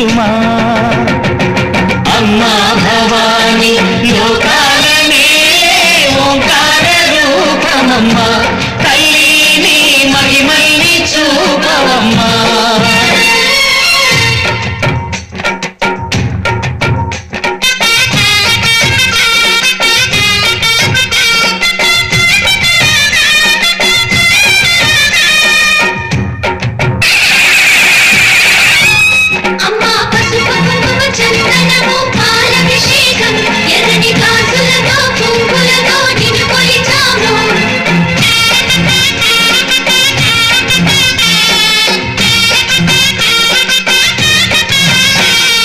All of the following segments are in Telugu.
సుమా అమ్మా భవాని లోకాలనే ఓంకార రూపమమ్మా తల్లిని మహిమల్ని చూపవమ్మా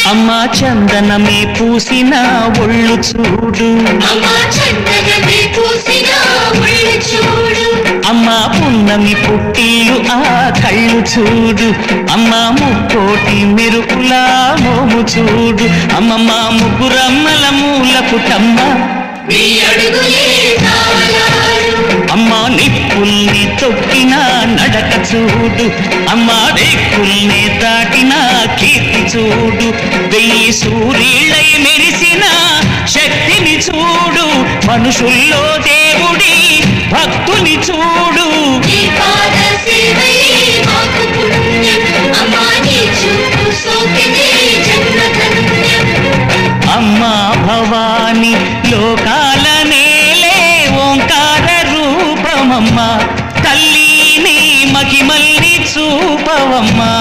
అమ్మా చందనమే పూసిన ఒళ్ళు చూడు అమ్మా పున్నమి పుట్టిల్లు ఆ కళ్ళు చూడు అమ్మా ముక్కోటి మెరుపులా మోము చూడు అమ్మమ్మ ముగ్గురమ్మల మూల పుట్టమ్మ అమ్మా నిప్పుల్ని తొక్కిన నడక చూడు అమ్మా రేకుల్ని దాటిన కీర్తి చూడు వెయ్యి సూర్యులై మెరిసిన శక్తిని చూడు మనుషుల్లో దేవుడి భక్తుని చూడు అమ్మా భవాని లోకాల నేలే ఓంకార రూపమమ్మా తల్లిని మహిమల్ని చూపవమ్మా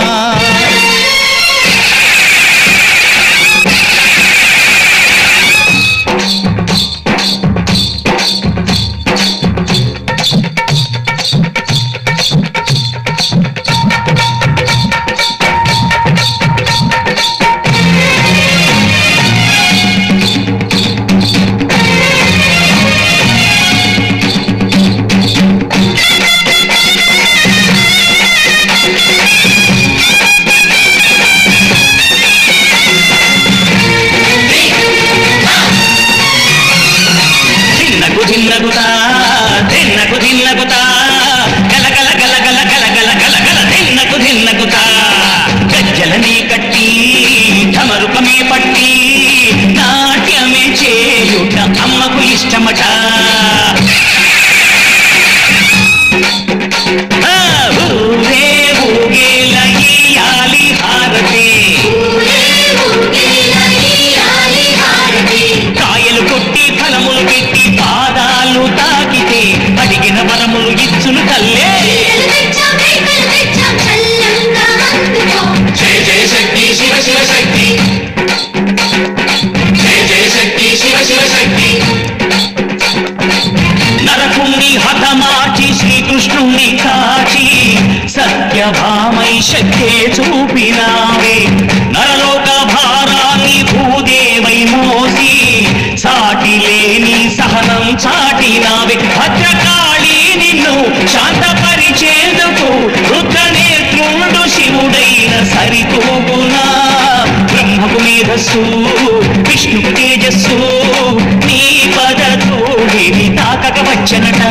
గజ్జలని కట్టి ఢమరుకమే పట్టి నాట్యమే చేయుట అమ్మకు ఇష్టమట ఊరే ఊగేల ఇయ్యాలి హారతి కాయలు కొట్టి ఫలములు పెట్టి పాదాలు తాకితే అడిగిన వరములు ఇచ్చును తల్లే జయ జయ శక్తి శివ శివ శక్తి జయ జయ శక్తి శివ శివ శక్తి నరకుణ్ణి హతమార్చి శ్రీకృష్ణుణ్ణి కాచి సత్యభామై శక్తే చూపినావే నరలోక భారాన్ని భూదేవై మోసి సాటి లేని సహనం చాటినావే భద్రకాళి నిన్ను శాంతపరిచేందుకు రుద్రనేత్రుడు శివుడైన సరితూగునా బ్రహ్మకు మేధస్సు విష్ణుకు తేజస్సు నీ పదతోడిని తాకక వచ్చనట